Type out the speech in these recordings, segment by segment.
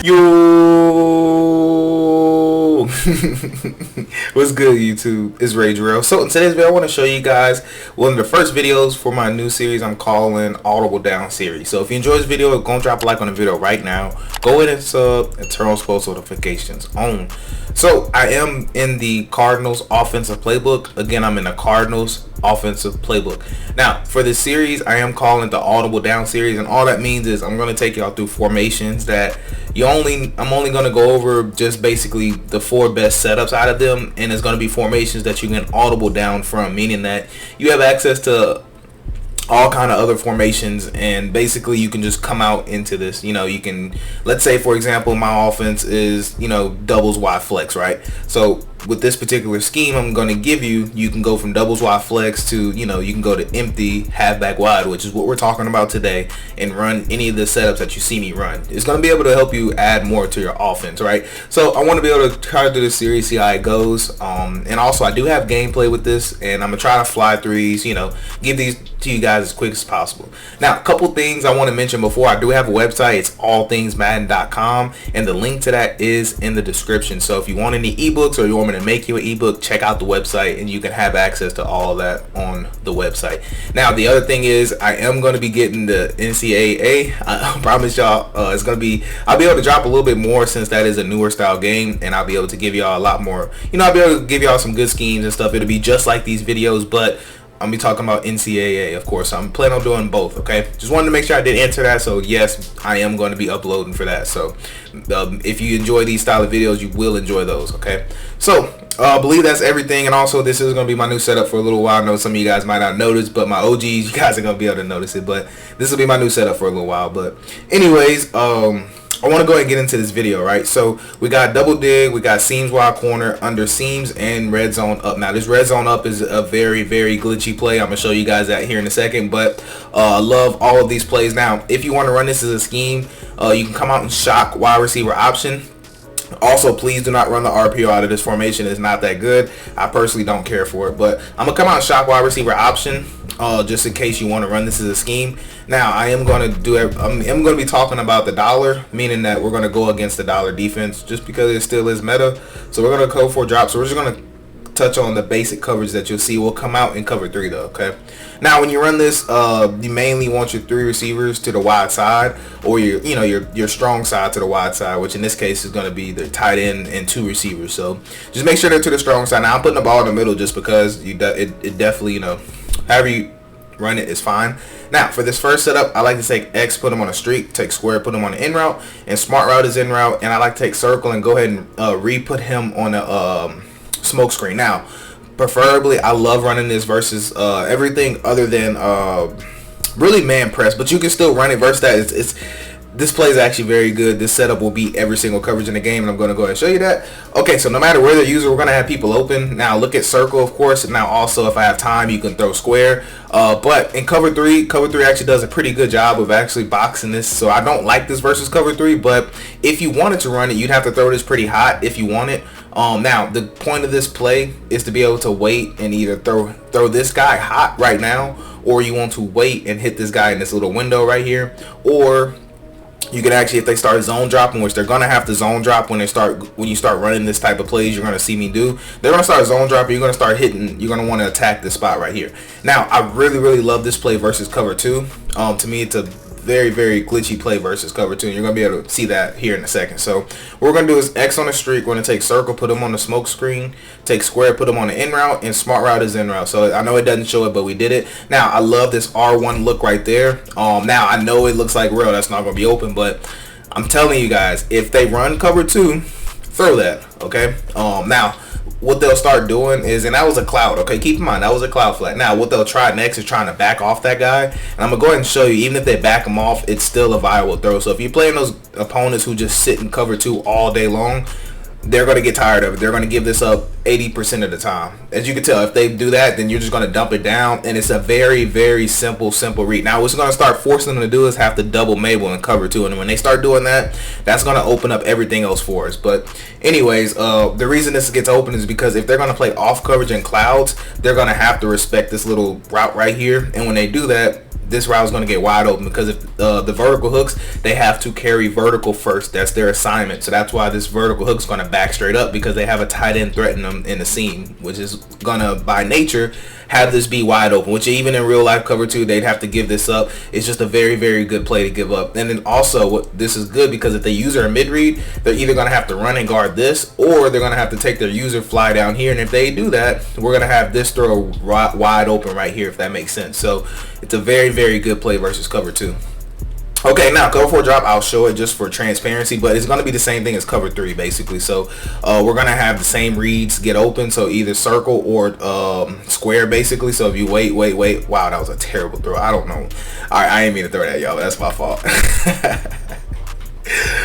Yo, what's good, YouTube? It's Ray Jarrell. So in today's video, I want to show you guys one of the first videos for my new series I'm calling Audible Down series. So if you enjoy this video, go and drop a like on the video right now. Go ahead and sub and turn on post notifications on. So I am in the Cardinals offensive playbook. Again, I'm in the Cardinals offensive playbook. Now for this series, I am calling the Audible Down series, and all that means is I'm going to take y'all through formations that I'm only going to go over just basically the 4 best setups out of them, and it's going to be formations that you can audible down from, meaning that you have access to all kind of other formations, and basically you can just come out into this. You can, let's say for example, my offense is doubles wide flex, right? So with this particular scheme I'm going to give you, you can go from doubles wide flex to you can go to empty halfback wide, which is what we're talking about today, and run any of the setups that you see me run. It's going to be able to help you add more to your offense, right? So I want to be able to try to do this series, see how it goes, and also I do have gameplay with this, and I'm gonna try to fly through these, give these to you guys as quick as possible. Now, a couple things I want to mention before. I do have a website. It's allthingsmadden.com, and the link to that is in the description. So if you want any ebooks or you want me to make you an ebook, check out the website and you can have access to all of that on the website. Now, the other thing is I am going to be getting the NCAA. I promise y'all it's going to be, I'll be able to drop a little bit more since that is a newer style game, and I'll be able to give y'all a lot more, I'll be able to give y'all some good schemes and stuff. It'll be just like these videos, but I'm be talking about NCAA, of course. I'm planning on doing both, okay? Just wanted to make sure I did answer that. So yes, I am going to be uploading for that. So if you enjoy these style of videos, you will enjoy those, okay? So I believe that's everything. And also, this is going to be my new setup for a little while. I know some of you guys might not notice, but my OGs, you guys are going to be able to notice it. But this will be my new setup for a little while. But anyways, I want to go ahead and get into this video, right? So we got double dig, we got seams wide corner, under seams, and red zone up. Now this red zone up is a very, very glitchy play. I'm gonna show you guys that here in a second, but I love all of these plays. Now if you want to run this as a scheme, you can come out and shock wide receiver option. Also, please do not run the RPO out of this formation. It's not that good. I personally don't care for it, but I'm gonna come out and shock wide receiver option just in case you want to run this as a scheme. Now I am going to do it. I'm going to be talking about the dollar, meaning that we're going to go against the dollar defense just because it still is meta. So we're going to go for drops. So we're just going to touch on the basic coverage that you'll see. We'll come out in cover 3 though, okay? Now when you run this, you mainly want your 3 receivers to the wide side, or your strong side to the wide side, which in this case is going to be the tight end and 2 receivers. So just make sure they're to the strong side. Now I'm putting the ball in the middle just because it definitely, however you run it is fine. Now for this first setup, I like to take X, put them on a streak, take square, put them on the in route, and smart route is in route, and I like to take circle and go ahead and re-put him on a smoke screen. Now preferably I love running this versus everything other than really man press, but you can still run it versus that. This play is actually very good. This setup will beat every single coverage in the game, and I'm going to go ahead and show you that. Okay, so no matter where they're using, we're going to have people open. Now look at circle, of course. Now also, if I have time, you can throw square. But in cover 3 actually does a pretty good job of actually boxing this. So I don't like this versus cover 3, but if you wanted to run it, you'd have to throw this pretty hot if you want it. Now the point of this play is to be able to wait and either throw this guy hot right now, or you want to wait and hit this guy in this little window right here, or you can actually, if they start zone dropping, which they're gonna have to zone drop when you start running this type of plays, you're gonna see me do. They're gonna start zone dropping. You're gonna start hitting. You're gonna want to attack this spot right here. Now, I really love this play versus cover 2. To me, it's a very, very glitchy play versus cover 2, and you're gonna be able to see that here in a second. So what we're gonna do is X on the streak. We're gonna take circle, put them on the smoke screen, take square, put them on the in route, and smart route is in route. So I know it doesn't show it, but we did it. Now I love this R1 look right there. Now I know it looks like real, that's not gonna be open, but I'm telling you guys, if they run cover 2, throw that, okay? Now what they'll start doing is, and that was a cloud, okay, keep in mind that was a cloud flat. Now what they'll try next is trying to back off that guy, and I'm gonna go ahead and show you, even if they back him off, it's still a viable throw. So if you're playing those opponents who just sit in cover 2 all day long, they're going to get tired of it. They're going to give this up 80% of the time. As you can tell, if they do that, then you're just going to dump it down, and it's a very, very simple read. Now, what's going to start forcing them to do is have to double Mabel and cover 2, and when they start doing that, that's going to open up everything else for us. But anyways, the reason this gets open is because if they're going to play off coverage and clouds, they're going to have to respect this little route right here, and when they do that, this route is going to get wide open, because if the vertical hooks, they have to carry vertical first. That's their assignment. So that's why this vertical hook is going to back straight up, because they have a tight end threatening them in the seam, which is going to, by nature, have this be wide open, which even in real life cover 2, they'd have to give this up. It's just a very, very good play to give up. And then also, what this is good, because if they use a mid read, they're either going to have to run and guard this, or they're going to have to take their user, fly down here. And if they do that, we're going to have this throw wide open right here, if that makes sense. So it's a very, very good play versus cover 2. Okay, now cover 4 drop, I'll show it just for transparency, but it's going to be the same thing as cover 3 basically. So we're going to have the same reads get open, so either circle or square basically. So if you wait, wow, that was a terrible throw. I don't know. All right, I didn't mean to throw that, y'all. That's my fault.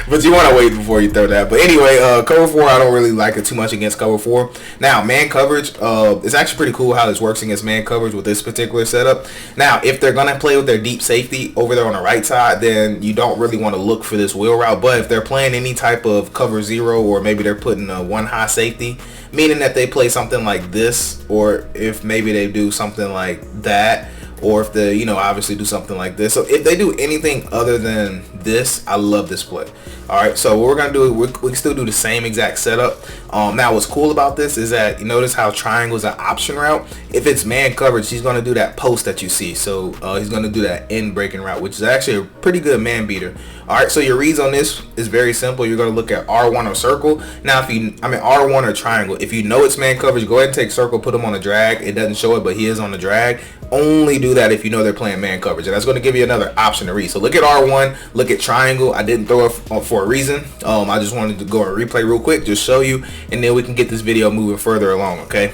But you want to wait before you throw that. But anyway, cover 4, I don't really like it too much against cover 4. Now, man coverage, it's actually pretty cool how this works against man coverage with this particular setup. Now, if they're going to play with their deep safety over there on the right side, then you don't really want to look for this wheel route. But if they're playing any type of cover 0, or maybe they're putting a 1 high safety, meaning that they play something like this, or if maybe they do something like that, or if they, obviously do something like this. So if they do anything other than this, I love this play. All right, so what we're gonna do, we can still do the same exact setup. Now what's cool about this is that you notice how triangle is an option route. If it's man coverage, he's gonna do that post that you see. So he's gonna do that end breaking route, which is actually a pretty good man beater. All right, so your reads on this is very simple. You're gonna look at R1 or circle. Now R1 or triangle. If you know it's man coverage, go ahead and take circle, put him on a drag. It doesn't show it, but he is on the drag. Only do that if you know they're playing man coverage, and that's going to give you another option to read. So look at R1, look at triangle. I didn't throw it for a reason. I just wanted to go and replay real quick, just show you, and then we can get this video moving further along, okay?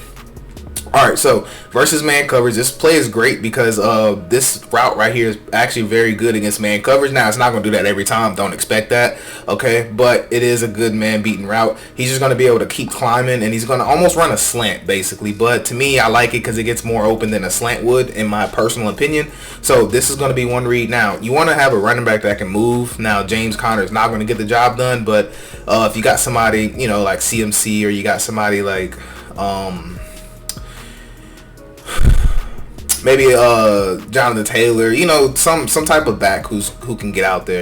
All right, so versus man coverage, this play is great because this route right here is actually very good against man coverage. Now, it's not going to do that every time. Don't expect that, okay? But it is a good man beating route. He's just going to be able to keep climbing, and he's going to almost run a slant, basically. But to me, I like it because it gets more open than a slant would, in my personal opinion. So this is going to be one read. Now, you want to have a running back that can move. Now, James Conner is not going to get the job done, but if you got somebody, like CMC, or you got somebody like maybe Jonathan Taylor, some type of back who can get out there,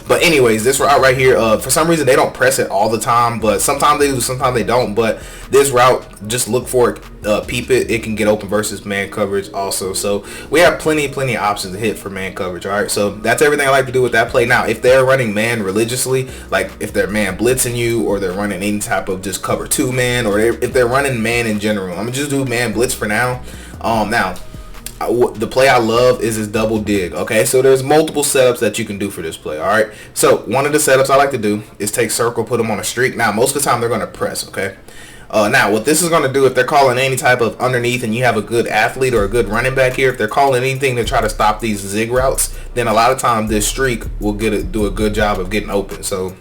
But anyways, this route right here, for some reason they don't press it all the time, but sometimes they do, sometimes they don't. But this route, just look for it, peep it. It can get open versus man coverage also. So we have plenty of options to hit for man coverage. All right, so that's everything I like to do with that play. Now, if they're running man religiously, like if they're man blitzing you, or they're running any type of just cover 2 man, or if they're running man in general, I'm gonna just do man blitz for now. Now, the play I love is his double dig. Okay, so there's multiple setups that you can do for this play. All right, so one of the setups I like to do is take circle, put him on a streak. Now, most of the time they're going to press. Okay, now what this is going to do, if they're calling any type of underneath and you have a good athlete or a good running back here, if they're calling anything to try to stop these zig routes, then a lot of time this streak will do a good job of getting open. So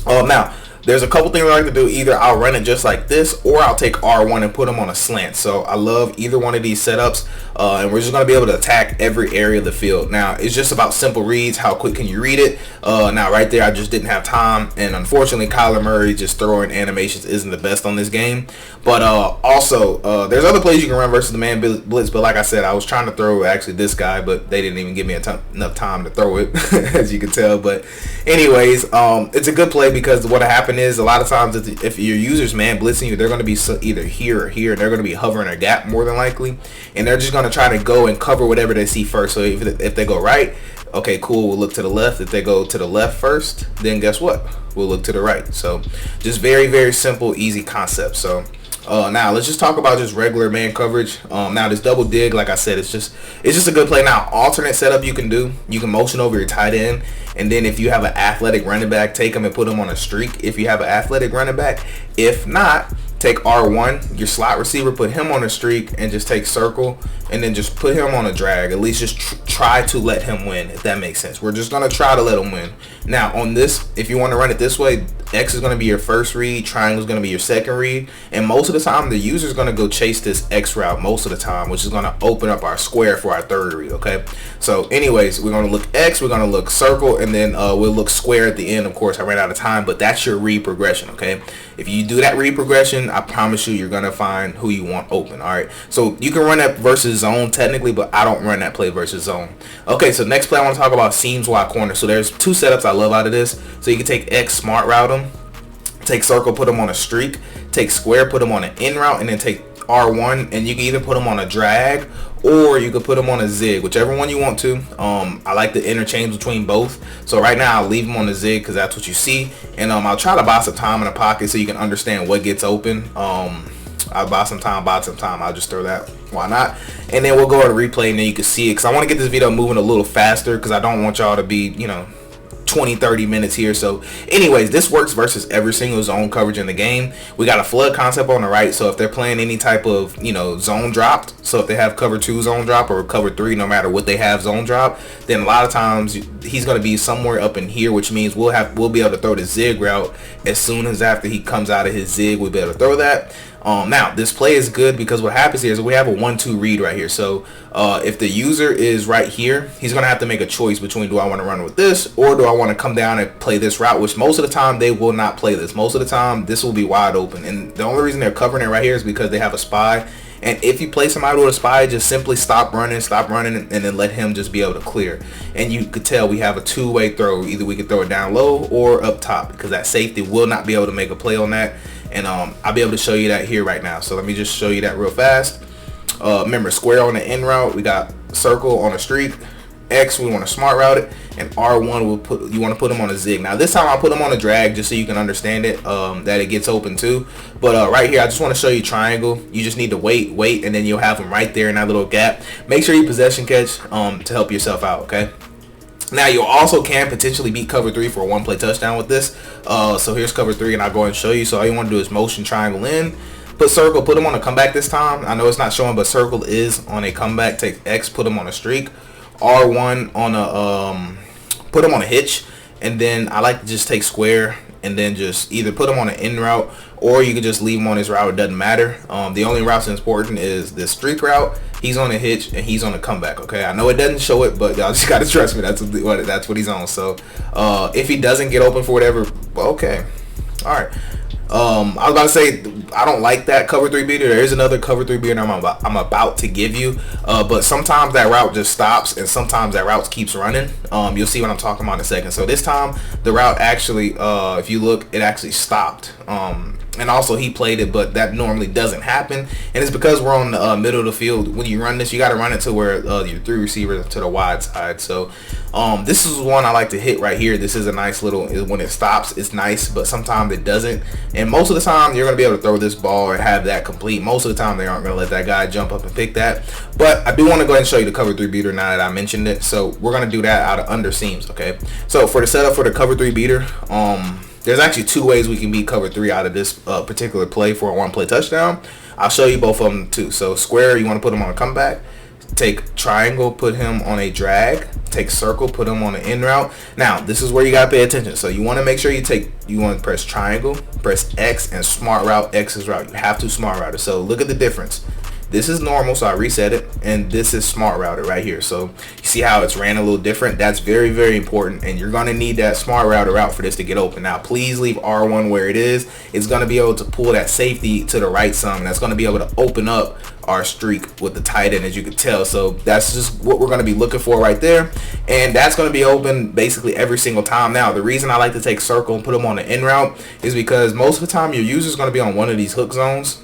now, there's a couple things I like to do. Either I'll run it just like this, or I'll take R1 and put them on a slant. So I love either one of these setups, and we're just going to be able to attack every area of the field. Now, it's just about simple reads. How quick can you read it? Now, right there, I just didn't have time, and unfortunately, Kyler Murray just throwing animations isn't the best on this game. But also, there's other plays you can run versus the man blitz, but like I said, I was trying to throw actually this guy, but they didn't even give me enough time to throw it, as you can tell. But anyways, it's a good play because what happened is, a lot of times if your user's man blitzing you, they're going to be either here or here, and they're going to be hovering a gap more than likely, and they're just going to try to go and cover whatever they see first. So if they go right, okay, cool, we'll look to the left. If they go to the left first, then guess what, we'll look to the right. So just very, very simple, easy concept. So now let's just talk about just regular man coverage. Now this double dig, like I said, it's just a good play. Now, alternate setup you can do, you can motion over your tight end, and then if you have an athletic running back, take him and put him on a streak if you have an athletic running back. If not, take R1, your slot receiver, put him on a streak, and just take circle, and then just put him on a drag. At least just try to let him win, if that makes sense. We're just going to try to let him win. Now, on this, if you want to run it this way, X is going to be your first read, triangle is going to be your second read, and most of the time the user is going to go chase this X route most of the time, which is going to open up our square for our third read. Okay, so anyways, we're going to look X, we're going to look circle, and then we'll look square at the end. Of course, I ran out of time, but that's your read progression. Okay, if you do that read progression, I promise you, you're going to find who you want open. All right, so you can run that versus zone technically, but I don't run that play versus zone. Okay, so next play I want to talk about seams wide corner. So there's two setups I love out of this. So you can take X, smart route them, take circle, put them on a streak, take square, put them on an in route, and then take R1, and you can either put them on a drag or you could put them on a zig, whichever one you want to. I like the interchange between both. So right now I'll leave them on the zig because that's what you see, and I'll try to buy some time in the pocket so you can understand what gets open. I'll buy some time. I'll just throw that. Why not? And then we'll go to replay, and then you can see it, because I want to get this video moving a little faster because I don't want y'all to be, 20-30 minutes here. So anyways, this works versus every single zone coverage in the game. We got a flood concept on the right, so if they're playing any type of zone dropped, so if they have cover 2 zone drop or cover 3, no matter what they have zone drop, then a lot of times he's going to be somewhere up in here, which means we'll be able to throw the zig route as soon as after he comes out of his zig. We'll be able to throw that. Now this play is good because what happens here is we have a 1-2 read right here. So if the user is right here, he's gonna have to make a choice between, do I want to run with this or do I want to come down and play this route, which most of the time they will not play this. Most of the time this will be wide open, and the only reason they're covering it right here is because they have a spy. And if you play somebody with a spy, just simply stop running, and then let him just be able to clear. And you could tell we have a two-way throw. Either we could throw it down low or up top, because that safety will not be able to make a play on that. And I'll be able to show you that here right now. So let me just show you that real fast. Remember, square on the in route, we got circle on a streak, X we want to smart route it, and R1 you want to put them on a zig. Now this time I'll put them on a drag just so you can understand it, that it gets open too. But right here I just want to show you triangle. You just need to wait, and then you'll have them right there in that little gap. Make sure you possession catch to help yourself out. Okay. Now you also can potentially beat cover 3 for a 1-play touchdown with this. So here's cover 3, and I'll go and show you. So all you want to do is motion triangle in, put circle, put them on a comeback this time. I know it's not showing, but circle is on a comeback. Take X, put them on a streak, R1 on a put them on a hitch, and then I like to just take square and then just either put them on an in route or you can just leave him on his route. It doesn't matter. The only route that's important is this streak route. He's on a hitch and he's on a comeback. Okay, I know it doesn't show it, but y'all just gotta trust me. That's what he's on. So if he doesn't get open for whatever, okay, all right. I was about to say I don't like that cover 3 beater. There is another cover 3 beater I'm about to give you, but sometimes that route just stops and sometimes that route keeps running. You'll see what I'm talking about in a second. So this time the route actually, if you look, it actually stopped. And also he played it, but that normally doesn't happen, and it's because we're on the middle of the field. When you run this, you got to run it to where your 3 receivers to the wide side. So this is one I like to hit right here. This is a nice little, when it stops, it's nice, but sometimes it doesn't. And most of the time you're going to be able to throw this ball or have that complete. Most of the time they aren't going to let that guy jump up and pick that. But I do want to go ahead and show you the cover 3 beater now that I mentioned it. So we're going to do that out of under seams. Okay, so for the setup for the cover 3 beater, there's actually 2 ways we can beat cover 3 out of this particular play for a 1-play touchdown. I'll show you both of them too. So square, you want to put him on a comeback. Take triangle, put him on a drag. Take circle, put him on an in route. Now this is where you gotta pay attention. So you want to make sure you want to press triangle, press X, and smart route X's route. You have to smart route it. So look at the difference. This is normal, so I reset it, and this is smart router right here. So you see how it's ran a little different. That's very, very important, and you're going to need that smart router route for this to get open. Now please leave R1 where it is. It's going to be able to pull that safety to the right some, and that's going to be able to open up our streak with the tight end, as you can tell. So that's just what we're going to be looking for right there, and that's going to be open basically every single time. Now the reason I like to take circle and put them on the in route is because most of the time your user is going to be on one of these hook zones.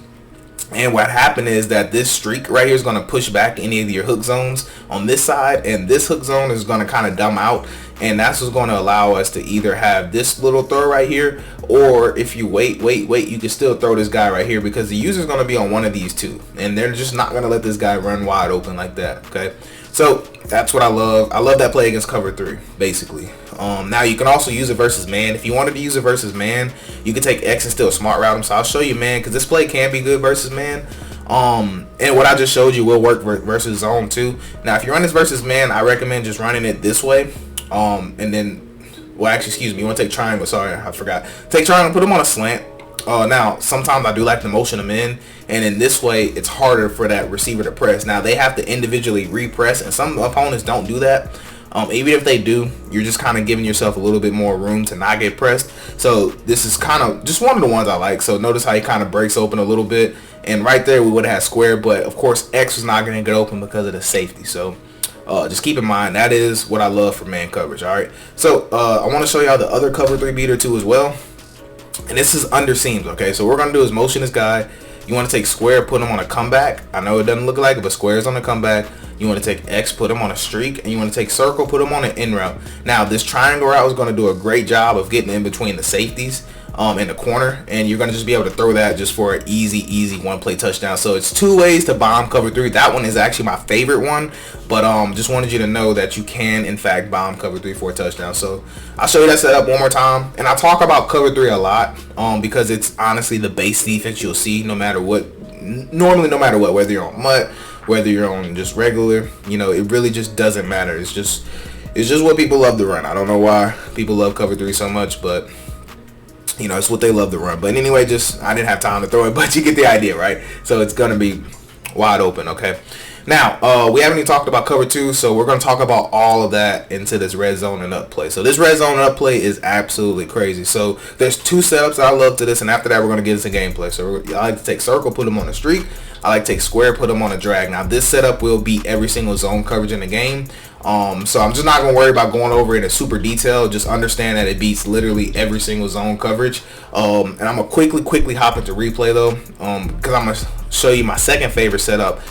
And what happened is that this streak right here is going to push back any of your hook zones on this side, and this hook zone is going to kind of dumb out, and that's what's going to allow us to either have this little throw right here, or if you wait, you can still throw this guy right here, because the user is going to be on one of these two, and they're just not going to let this guy run wide open like that. Okay, so that's what I love. I love that play against cover 3 basically. Now you can also use it versus man. If you wanted to use it versus man, you can take X and still smart route him. So I'll show you man, because this play can be good versus man. And what I just showed you will work versus zone too. Now if you run this versus man, I recommend just running it this way. And then well, actually, excuse me, you want to take triangle. Sorry, I forgot. Take triangle, put them on a slant. Now, sometimes I do like to motion them in, and in this way, it's harder for that receiver to press. Now, they have to individually repress, and some opponents don't do that. Even if they do, you're just kind of giving yourself a little bit more room to not get pressed. So this is kind of just one of the ones I like. So notice how he kind of breaks open a little bit, and right there we would have had square, but of course X was not going to get open because of the safety. So just keep in mind that is what I love for man coverage. All right, so I want to show y'all the other cover 3 beater too as well. And this is under seams, okay? So what we're going to do is motion this guy. You want to take square, put him on a comeback. I know it doesn't look like it, but square is on a comeback. You want to take X, put him on a streak. And you want to take circle, put him on an in route. Now, this triangle route is going to do a great job of getting in between the safeties in the corner. And you're going to just be able to throw that just for an easy one-play touchdown. So it's 2 ways to bomb cover 3. That one is actually my favorite one. But just wanted you to know that you can, in fact, bomb cover 3 for a touchdown. So I'll show you that setup one more time. And I talk about cover 3 a lot because it's honestly the base defense you'll see no matter what. Normally, no matter what, whether you're on MUT, whether you're on just regular, you know, it really just doesn't matter. It's just what people love to run. I don't know why people love cover 3 so much, but you know, it's what they love to run. But anyway, just I didn't have time to throw it, but you get the idea, right? So it's gonna be wide open, okay? Now, we haven't even talked about cover 2, so we're going to talk about all of that into this red zone and up play. So this red zone and up play is absolutely crazy. So there's 2 setups that I love to this, and after that, we're going to get into gameplay. So I like to take circle, put them on a streak. I like to take square, put them on a drag. Now, this setup will beat every single zone coverage in the game. So I'm just not going to worry about going over it in super detail. Just understand that it beats literally every single zone coverage. And I'm going to quickly hop into replay, though, because I'm going to show you my second favorite setup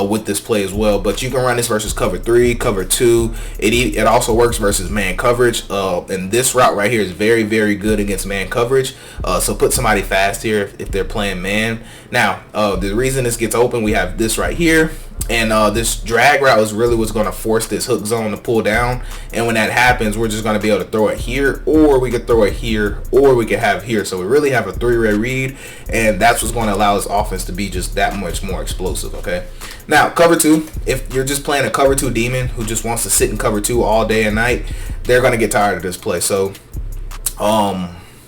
with this play as well. But you can run this versus cover 3, cover 2. It also works versus man coverage. And this route right here is very good against man coverage. So put somebody fast here if they're playing man. Now, the reason this gets open, we have this right here. And this drag route is really what's going to force this hook zone to pull down. And when that happens, we're just going to be able to throw it here, or we could throw it here, or we could have here. So we really have a 3-way read, and that's what's going to allow this offense to be just that much more explosive, okay? Now, cover 2, if you're just playing a cover 2 demon who just wants to sit in cover 2 all day and night, they're going to get tired of this play. So,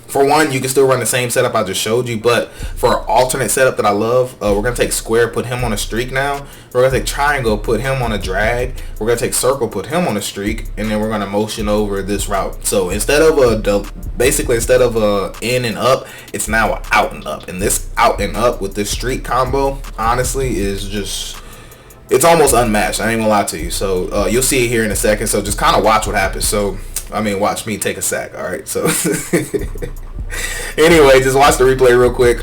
for one, you can still run the same setup I just showed you, but for an alternate setup that I love, we're going to take square, put him on a streak now. We're going to take triangle, put him on a drag. We're going to take circle, put him on a streak, and then we're going to motion over this route. So instead of a in and up, it's now an out and up. And this out and up with this streak combo, honestly, is just... it's almost unmatched. I ain't gonna lie to you. So you'll see it here in a second. So just kind of watch what happens. So I mean, watch me take a sack. All right. So anyway, just watch the replay real quick.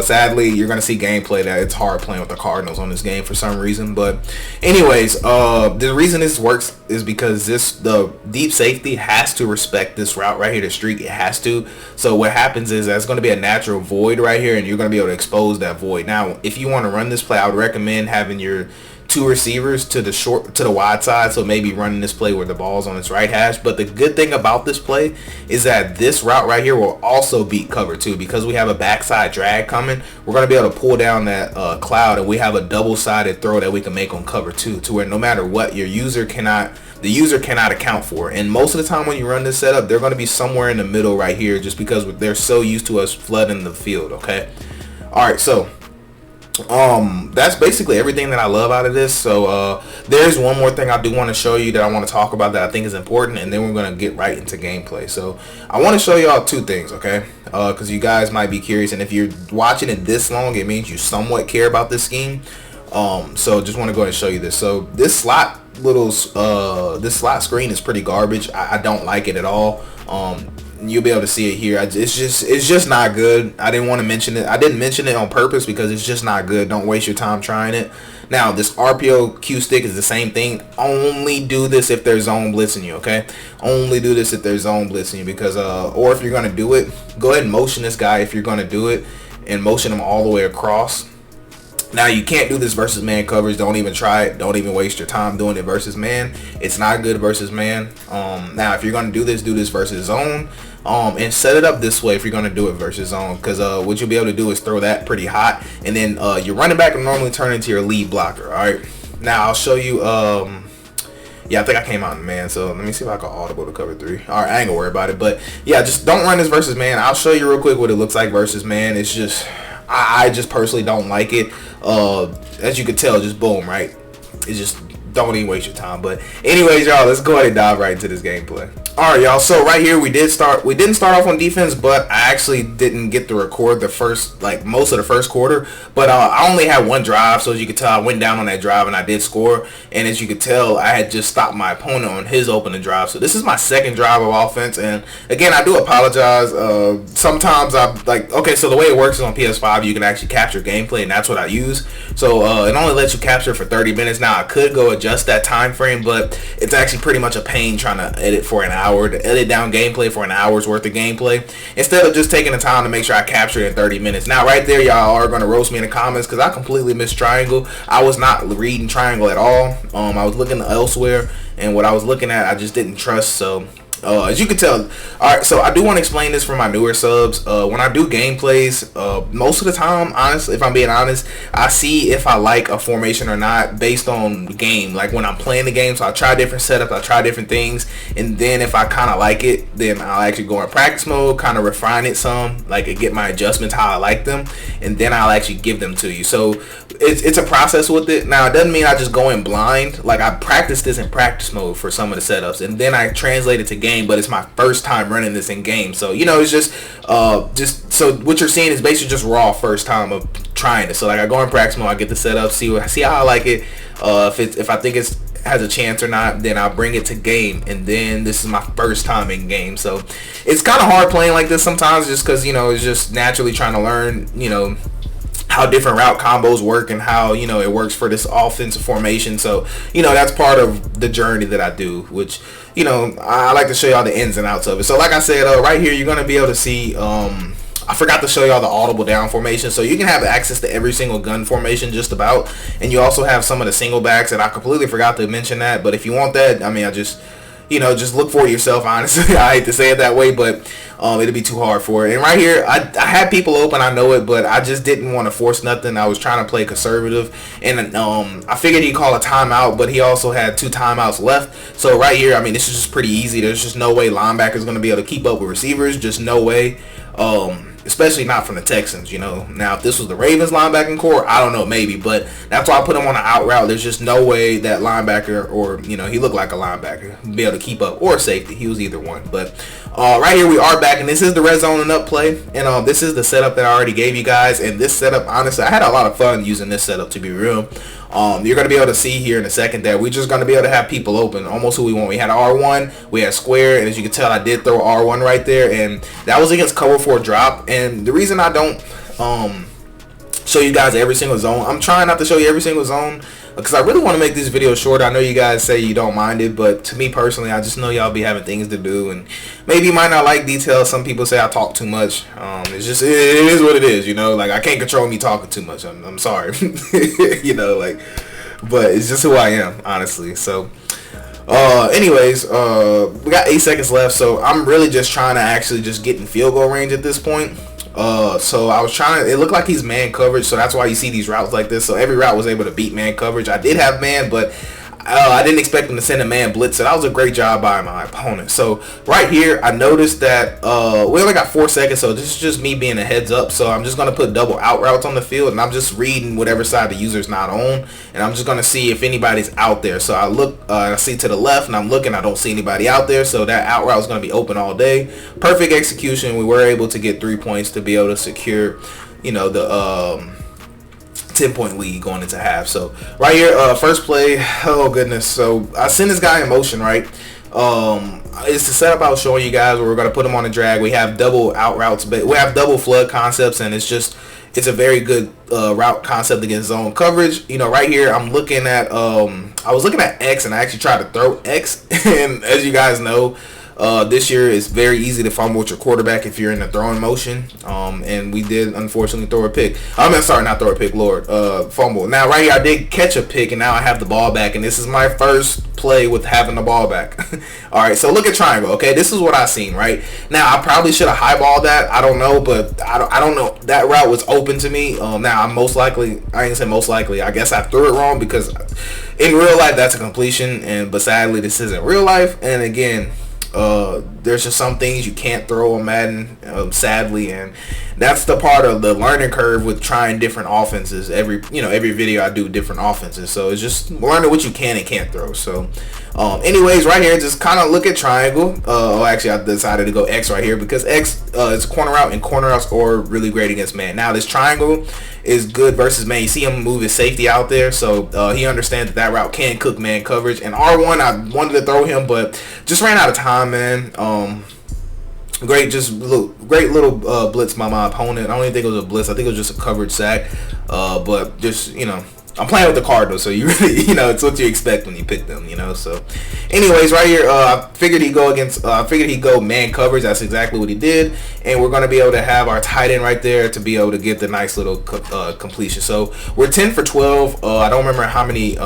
Sadly, you're gonna see gameplay that it's hard playing with the Cardinals on this game for some reason. But anyways, the reason this works is because the deep safety has to respect this route right here, the streak. It has to. So what happens is that's going to be a natural void right here, and you're going to be able to expose that void. Now, if you want to run this play, I would recommend having your 2 receivers to the wide side, so maybe running this play where the ball's on its right hash. But the good thing about this play is that this route right here will also beat cover 2 because we have a backside drag coming. We're going to be able to pull down that cloud, and we have a double-sided throw that we can make on cover 2 to where no matter what, the user cannot account for. And most of the time when you run this setup, they're going to be somewhere in the middle right here just because they're so used to us flooding the field, okay? All right, so that's basically everything that I love out of this. So there's one more thing I do want to show you that I want to talk about that I think is important, and then we're going to get right into gameplay. So I want to show y'all 2 things, okay? Because you guys might be curious, and if you're watching it this long, it means you somewhat care about this scheme. So just want to go ahead and show you this. So this slot screen is pretty garbage. I don't like it at all. You'll be able to see it here. It's just not good. I didn't want to mention it. I didn't mention it on purpose because it's just not good. Don't waste your time trying it. Now, this RPO Q stick is the same thing. Only do this if there's zone blitzing you, okay? Only do this if there's zone blitzing you because, or if you're going to do it, go ahead and motion this guy if you're going to do it and motion him all the way across. Now, you can't do this versus man coverage. Don't even try it. Don't even waste your time doing it versus man. It's not good versus man. Now, if you're going to do this versus zone. And set it up this way if you're going to do it versus zone. Because what you'll be able to do is throw that pretty hot. And then your running back will normally turn into your lead blocker. All right. Now, I'll show you Yeah, I think I came out in man, so let me see if I can audible to cover 3. Alright, I ain't gonna worry about it. But yeah, just don't run this versus man. I'll show you real quick what it looks like versus man. It's just, I just personally don't like it. As you can tell, just boom, right? It's just, don't even waste your time. But anyways, y'all, let's go ahead and dive right into this gameplay. Alright, y'all, so right here we didn't start off on defense, but I actually didn't get to record the first, like, most of the first quarter. But I only had one drive, so as you can tell, I went down on that drive and I did score. And as you can tell, I had just stopped my opponent on his opening drive. So this is my second drive of offense, and again, I do apologize. Sometimes I'm like, okay, so the way it works is on PS5, you can actually capture gameplay, and that's what I use. So it only lets you capture for 30 minutes. Now, I could go adjust that time frame, but it's actually pretty much a pain trying to edit for an hour, to edit down gameplay for an hour's worth of gameplay, instead of just taking the time to make sure I capture it in 30 minutes. Now, right there, y'all are going to roast me in the comments because I completely missed triangle. I was not reading triangle at all. I was looking elsewhere, and what I was looking at, I just didn't trust. So as you can tell, alright, so I do want to explain this for my newer subs. When I do gameplays, most of the time, honestly, if I'm being honest, I see if I like a formation or not based on the game, like when I'm playing the game. So I try different setups, I try different things, and then if I kind of like it, then I'll actually go in practice mode, kind of refine it some, like get my adjustments how I like them, and then I'll actually give them to you. So it's a process with it. Now, it doesn't mean I just go in blind. Like, I practiced this in practice mode for some of the setups, and then I translate it to game, but it's my first time running this in game. So, you know, it's just so what you're seeing is basically just raw first time of trying it. So, like, I go in practice mode, I get the setup, see how I like it. If I think it's has a chance or not, then I'll bring it to game, and then this is my first time in game. So it's kind of hard playing like this sometimes, just because, you know, it's just naturally trying to learn, you know, how different route combos work and how, you know, it works for this offensive formation. So, you know, that's part of the journey that I do, which, you know, I like to show y'all the ins and outs of it. So like I said, right here you're going to be able to see, I forgot to show y'all the audible down formation. So you can have access to every single gun formation just about, and you also have some of the single backs, and I completely forgot to mention that. But if you want that, I mean, you know, just look for it yourself, honestly. I hate to say it that way, but it'll be too hard for it. And right here, I had people open, I know it, but I just didn't want to force nothing. I was trying to play conservative, and I figured he'd call a timeout, but he also had 2 timeouts left. So right here, I mean, this is just pretty easy. There's just no way linebacker's going to be able to keep up with receivers. Just no way. Especially not from the Texans, you know. Now, if this was the Ravens linebacking core, I don't know, maybe, but that's why I put him on an out route. There's just no way that linebacker, or, you know, he looked like a linebacker, be able to keep up, or safety. He was either one. But right here we are back, and this is the red zone and up play, and this is the setup that I already gave you guys. And this setup, honestly, I had a lot of fun using this setup, to be real. You're going to be able to see here in a second that we're just going to be able to have people open almost who we want. We had R1, we had square, and as you can tell, I did throw R1 right there, and that was against cover 4 drop. And the reason I don't show you guys every single zone, I'm trying not to show you every single zone, because I really want to make this video short. I know you guys say you don't mind it, but to me personally, I just know y'all be having things to do, and maybe you might not like details. Some people say I talk too much. It's just, it is what it is, you know. Like, I can't control me talking too much. I'm sorry. You know, like, but it's just who I am, honestly. So anyways, we got 8 seconds left, so I'm really just trying to actually just get in field goal range at this point. So I was trying to, it looked like he's man coverage, so that's why you see these routes like this. So every route was able to beat man coverage. I did have man, but I didn't expect him to send a man blitz, so that was a great job by my opponent. So right here, I noticed that we only got 4 seconds, so this is just me being a heads up. So I'm just going to put double out routes on the field, and I'm just reading whatever side the user's not on, and I'm just going to see if anybody's out there. So I look, I see to the left, and I'm looking, I don't see anybody out there, so that out route is going to be open all day. Perfect execution. We were able to get 3 points to be able to secure, you know, the 10-point lead going into half. So right here, first play, oh goodness. So I send this guy in motion, right? It's the setup I was showing you guys where we're going to put him on a drag. We have double out routes, but we have double flood concepts, and it's a very good route concept against zone coverage. You know, right here I'm looking at I was looking at X, and I actually tried to throw X, and as you guys know, This year it's very easy to fumble with your quarterback if you're in the throwing motion. And we did unfortunately throw a pick. Sorry, not throw a pick, Lord. Fumble. Now right here I did catch a pick, and now I have the ball back, and this is my first play with having the ball back. All right, so look at triangle. Okay, this is what I seen. Right now, I probably should have highballed that. I don't know, but I don't know. That route was open to me. Now I'm most likely. I ain't say most likely. I guess I threw it wrong because in real life that's a completion, but sadly this isn't real life. And again, there's just some things you can't throw on Madden, sadly, and that's the part of the learning curve with trying different offenses. Every video I do different offenses, so it's just learning what you can and can't throw. So anyways, right here, just kind of look at triangle. Actually I decided to go X right here because X is a corner route, and corner routes are really great against man. Now this triangle is good versus man. You see him move his safety out there, so he understands that route can cook man coverage. And R1, I wanted to throw him, but just ran out of time, man. Great little blitz by my opponent. I don't even think it was a blitz. I think it was just a coverage sack. But just, I'm playing with the Cardinals, so you really, it's what you expect when you pick them, So, anyways, right here, I figured he'd go man coverage. That's exactly what he did, and we're gonna be able to have our tight end right there to be able to get the nice little completion. So we're 10 for 12. I don't remember how many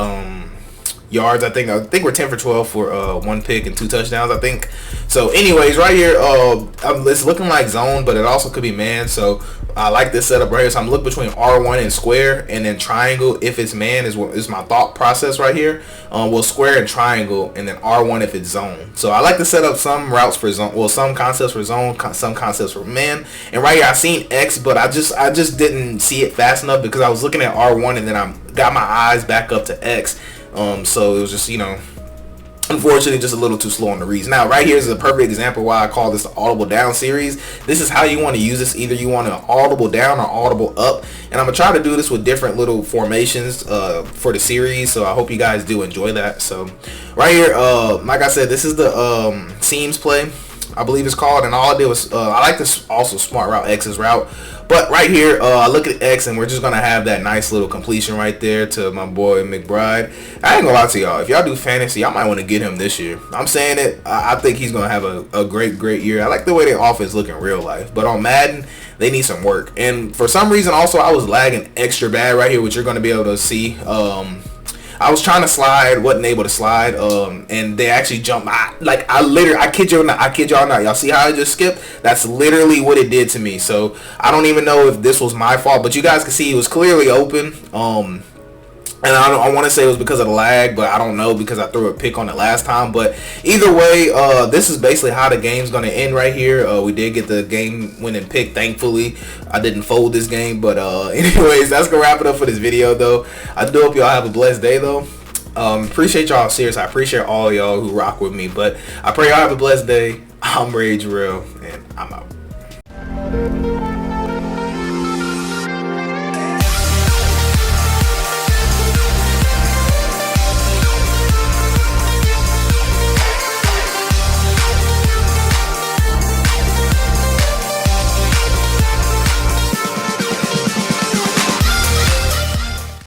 yards. I think we're 10 for 12 for 1 pick and 2 touchdowns, I think. So anyways, right here, it's looking like zone, but it also could be man. So I like this setup right here. So I'm looking between R1 and square, and then triangle if it's man is my thought process right here. We'll square and triangle, and then R1 if it's zone. So I like to set up some routes for zone, well, some concepts for zone, some concepts for man. And right here I seen X, but I just didn't see it fast enough because I was looking at R1, and then I got my eyes back up to X. So it was just, unfortunately just a little too slow on the reads. Now right here is a perfect example why I call this the audible down series. This is how you want to use this. Either you want an audible down or audible up, and I'm gonna try to do this with different little formations for the series, so I hope you guys do enjoy that. So right here, like I said, this is the seams play, I believe it's called, and all I did was I like this also smart route, X's route. But right here, I look at X, and we're just going to have that nice little completion right there to my boy McBride. I ain't going to lie to y'all. If y'all do fantasy, I might want to get him this year. I'm saying it. I think he's going to have a great year. I like the way their offense look in real life. But on Madden, they need some work. And for some reason, also, I was lagging extra bad right here, which you're going to be able to see. I was trying to slide, wasn't able to slide, and they actually jumped. I kid y'all not. Y'all see how I just skipped? That's literally what it did to me. So I don't even know if this was my fault, but you guys can see it was clearly open. And I want to say it was because of the lag, but I don't know because I threw a pick on it last time. But either way, this is basically how the game's going to end right here. We did get the game-winning pick, thankfully. I didn't fold this game. But anyways, that's going to wrap it up for this video, though. I do hope y'all have a blessed day, though. Appreciate y'all. Seriously, I appreciate all y'all who rock with me. But I pray y'all have a blessed day. I'm Rage Real, and I'm out.